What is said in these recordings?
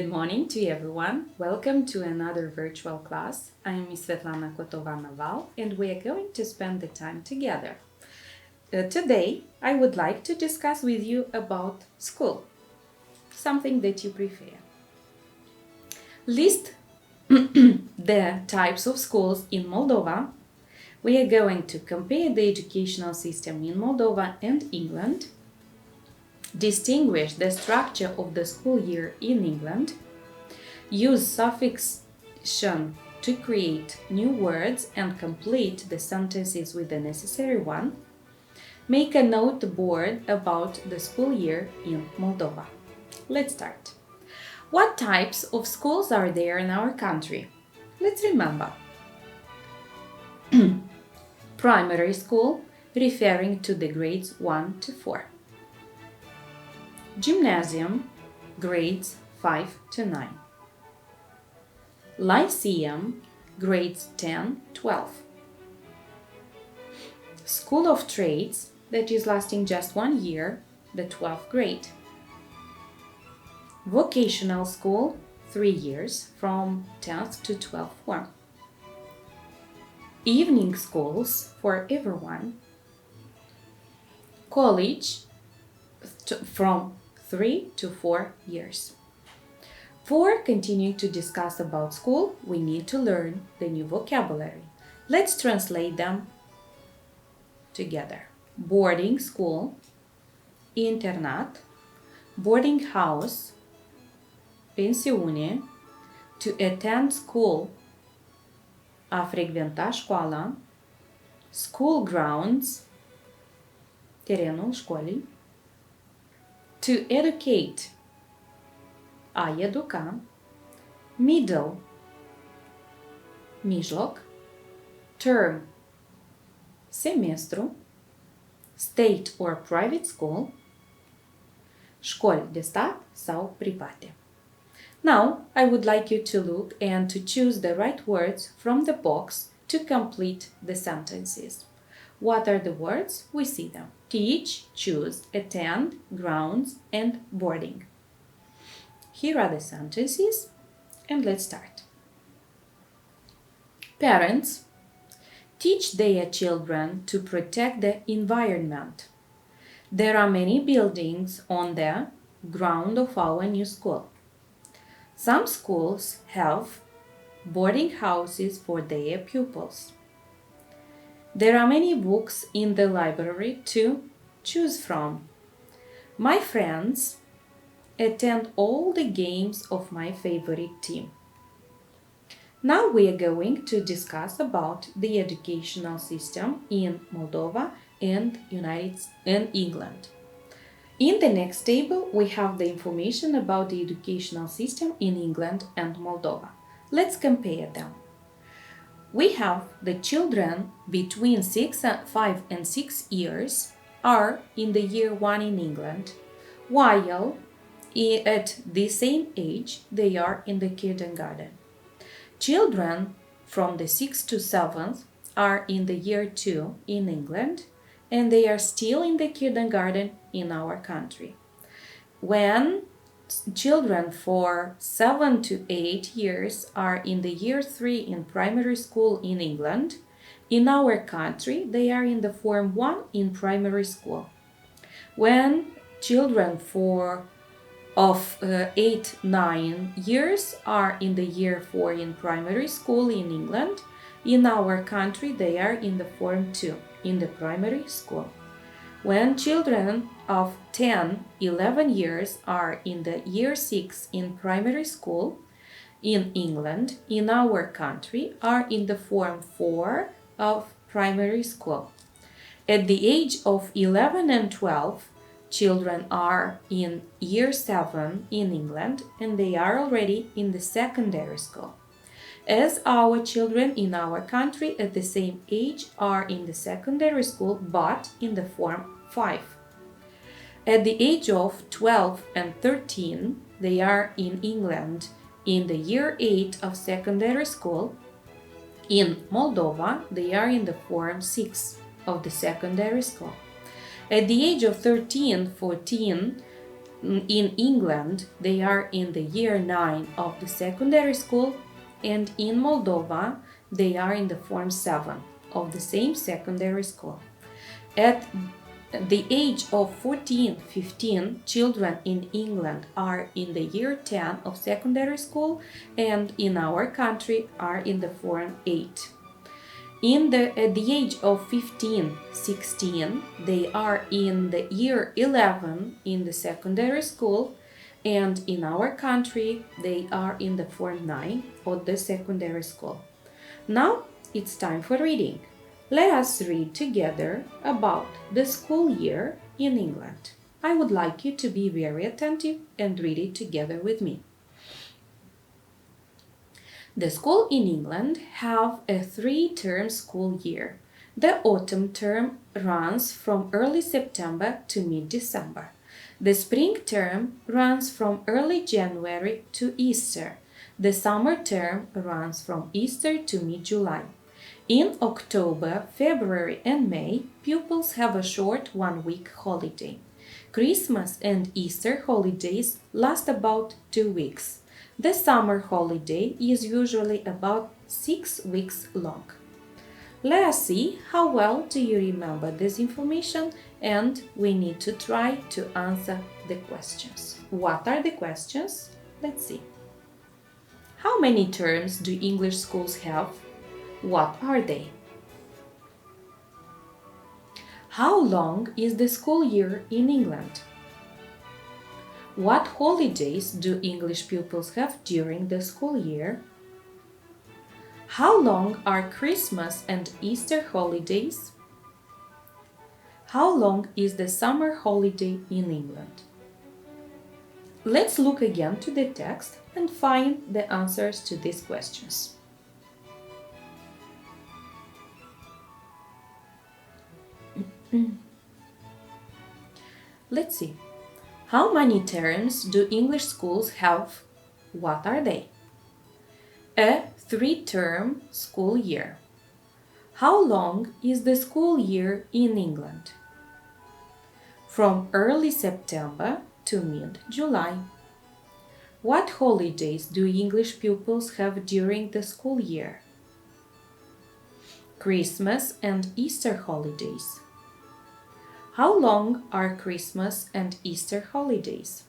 Good morning to everyone. Welcome to another virtual class. I am Svetlana Cotovan-Naval and we are going to spend the time together. Today, I would like to discuss with you about school, something that you prefer. List the types of schools in Moldova. We are going to compare the educational system in Moldova and England, distinguish the structure of the school year in England, use suffixation to create new words and complete the sentences with the necessary one, make a note board about the school year in Moldova. Let's start. What types of schools are there in our country? Let's remember. Primary school, referring to the grades 1 to 4. Gymnasium, grades 5 to 9. Lyceum, grades 10-12. School of Trades, that is lasting just 1 year, the 12th grade. Vocational school, 3 years, from 10th to 12th form. Evening schools for everyone. College, from 3 to 4 years. For continuing to discuss about school, we need to learn the new vocabulary. Let's translate them together. Boarding school, internat, boarding house, pensiune, to attend school, a frecventa școala, school grounds, terenul școlii, to educate, a educa, middle, mijloc, term, semestru, state or private school, școli de stat sau private. Now, I would like you to look and to choose the right words from the box to complete the sentences. What are the words? We see them. Teach, choose, attend, grounds, and boarding. Here are the sentences, and let's start. Parents teach their children to protect the environment. There are many buildings on the ground of our new school. Some schools have boarding houses for their pupils. There are many books in the library to choose from. My friends attend all the games of my favorite team. Now we are going to discuss about the educational system in Moldova and England. In the next table, we have the information about the educational system in England and Moldova. Let's compare them. We have the children between 5 and 6 years are in the year 1 in England, while at the same age they are in the kindergarten. Children from the 6th to 7th are in the year 2 in England, and they are still in the kindergarten in our country. When children for 7 to 8 years are in the year 3 in primary school in England, in our country they are in the form 1 in primary school. When children of 8-9 years are in the year 4 in primary school in England, in our country they are in the form 2 in the primary school. When children of 10-11 years are in the year 6 in primary school in England, in our country are in the form 4 of primary school. At the age of 11 and 12, children are in year 7 in England and they are already in the secondary school. As our children in our country at the same age are in the secondary school but in the form 5. At the age of 12 and 13, they are in England in the year 8 of secondary school. In Moldova, they are in the form 6 of the secondary school. At the age of 13-14, In England, they are in the year 9 of the secondary school, and in Moldova, they are in the form 7 of the same secondary school. At the age of 14, 15, children in England are in the year 10 of secondary school, and in our country are in the form 8. At the age of 15, 16, they are in the year 11 in the secondary school, and in our country they are in the form 9 of the secondary school. Now it's time for reading. Let us read together about the school year in England. I would like you to be very attentive and read it together with me. The school in England have a 3-term school year. The autumn term runs from early September to mid-December. The spring term runs from early January to Easter. The summer term runs from Easter to mid-July. In October, February and May, pupils have a short 1-week holiday. Christmas and Easter holidays last about 2 weeks. The summer holiday is usually about 6 weeks long. Let us see how well do you remember this information, and we need to try to answer the questions. What are the questions? Let's see. How many terms do English schools have? What are they? How long is the school year in England? What holidays do English pupils have during the school year? How long are Christmas and Easter holidays? How long is the summer holiday in England? Let's look again to the text and find the answers to these questions. Let's see. How many terms do English schools have? What are they? A 3-term school year. How long is the school year in England? From early September to mid-July. What holidays do English pupils have during the school year? Christmas and Easter holidays. How long are Christmas and Easter holidays?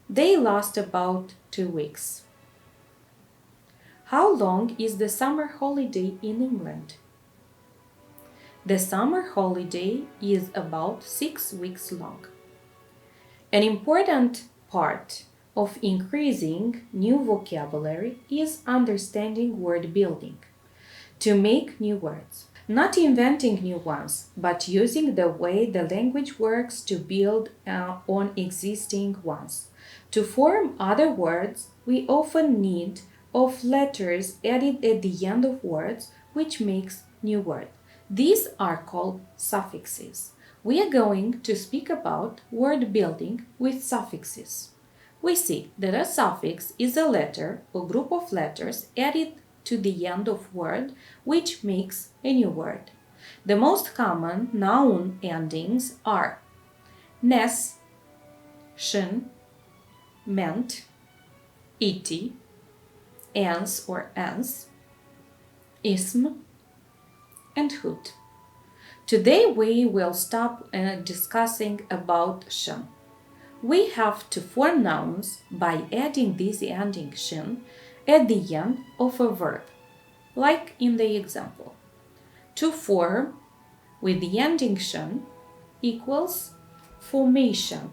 They last about 2 weeks. How long is the summer holiday in England? The summer holiday is about 6 weeks long. An important part of increasing new vocabulary is understanding word building. To make new words. Not inventing new ones, but using the way the language works to build on existing ones. To form other words, we often need of letters added at the end of words, which makes new word. These are called suffixes. We are going to speak about word building with suffixes. We see that a suffix is a letter or group of letters added to the end of word, which makes a new word. The most common noun endings are nes, shin, ment, iti, ens or ans, ism, and hoot. Today we will stop discussing about shin. We have to form nouns by adding this ending shin at the end of a verb, like in the example. To form with the ending shin equals formation.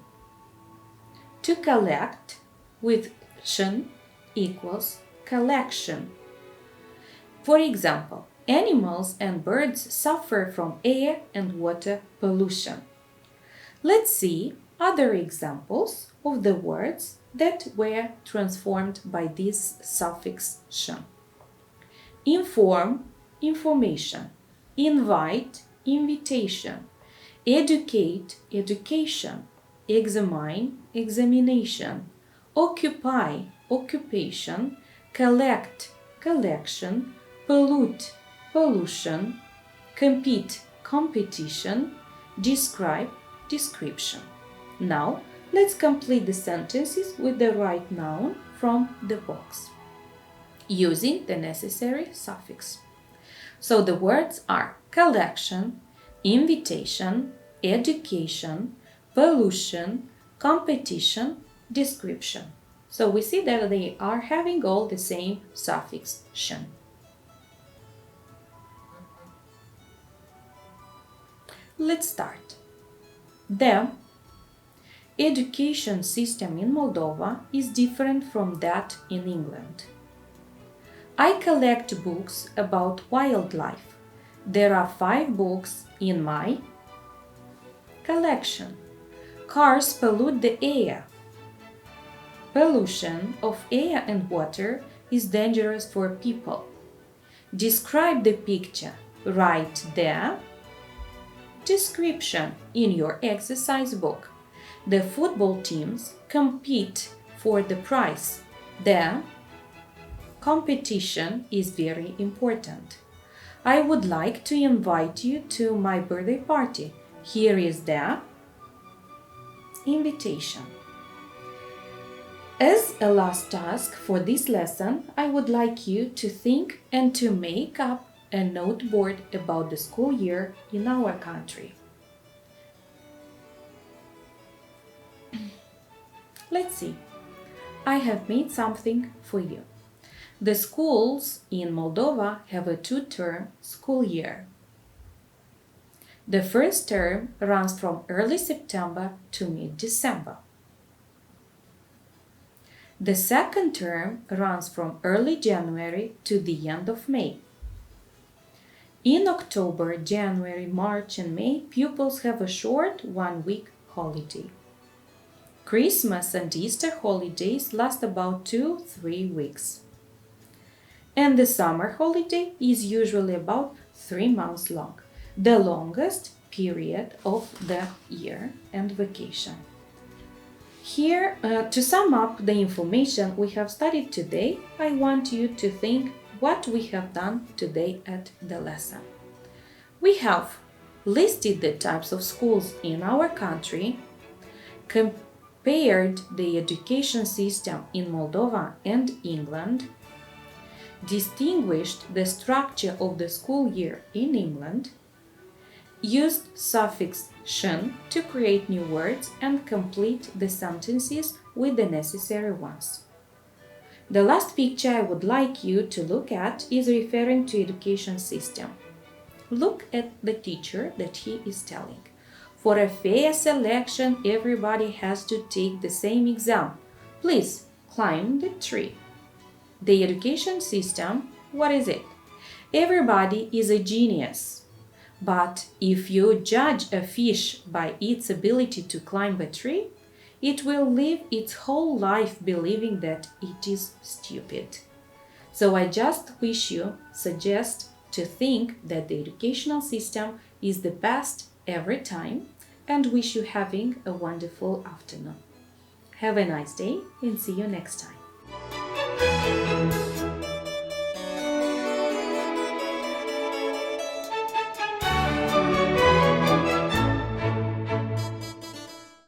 To collect with shin equals collection. For example, animals and birds suffer from air and water pollution. Let's see other examples of the words that were transformed by this suffix shin. Inform, information. Invite, invitation. Educate, education. Examine, examination. Occupy, occupation. Collect, collection. Pollute, pollution. Compete, competition. Describe, description. Now, let's complete the sentences with the right noun from the box, using the necessary suffix. So the words are collection, invitation, education, pollution, competition, description. So we see that they are having all the same suffix -tion. Let's start. The education system in Moldova is different from that in England. I collect books about wildlife. There are 5 books in my collection. Cars pollute the air. Pollution of air and water is dangerous for people. Describe the picture. Write the description in your exercise book. The football teams compete for the prize. The competition is very important. I would like to invite you to my birthday party. Here is the invitation. As a last task for this lesson, I would like you to think and to make up a note board about the school year in our country. Let's see. I have made something for you. The schools in Moldova have a 2-term school year. The first term runs from early September to mid-December. The second term runs from early January to the end of May. In October, January, March, and May, pupils have a short 1-week holiday. Christmas and Easter holidays last about 2-3 weeks. And the summer holiday is usually about 3 months long, the longest period of the year and vacation. Here, to sum up the information we have studied today, I want you to think what we have done today at the lesson. We have listed the types of schools in our country, compared the education system in Moldova and England, distinguished the structure of the school year in England, used suffix -tion to create new words and complete the sentences with the necessary ones. The last picture I would like you to look at is referring to education system. Look at the teacher that he is telling. For a fair selection, everybody has to take the same exam. Please climb the tree. The education system, what is it? Everybody is a genius. But if you judge a fish by its ability to climb a tree, it will live its whole life believing that it is stupid. So I just suggest to think that the educational system is the best every time, and wish you having a wonderful afternoon. Have a nice day and see you next time.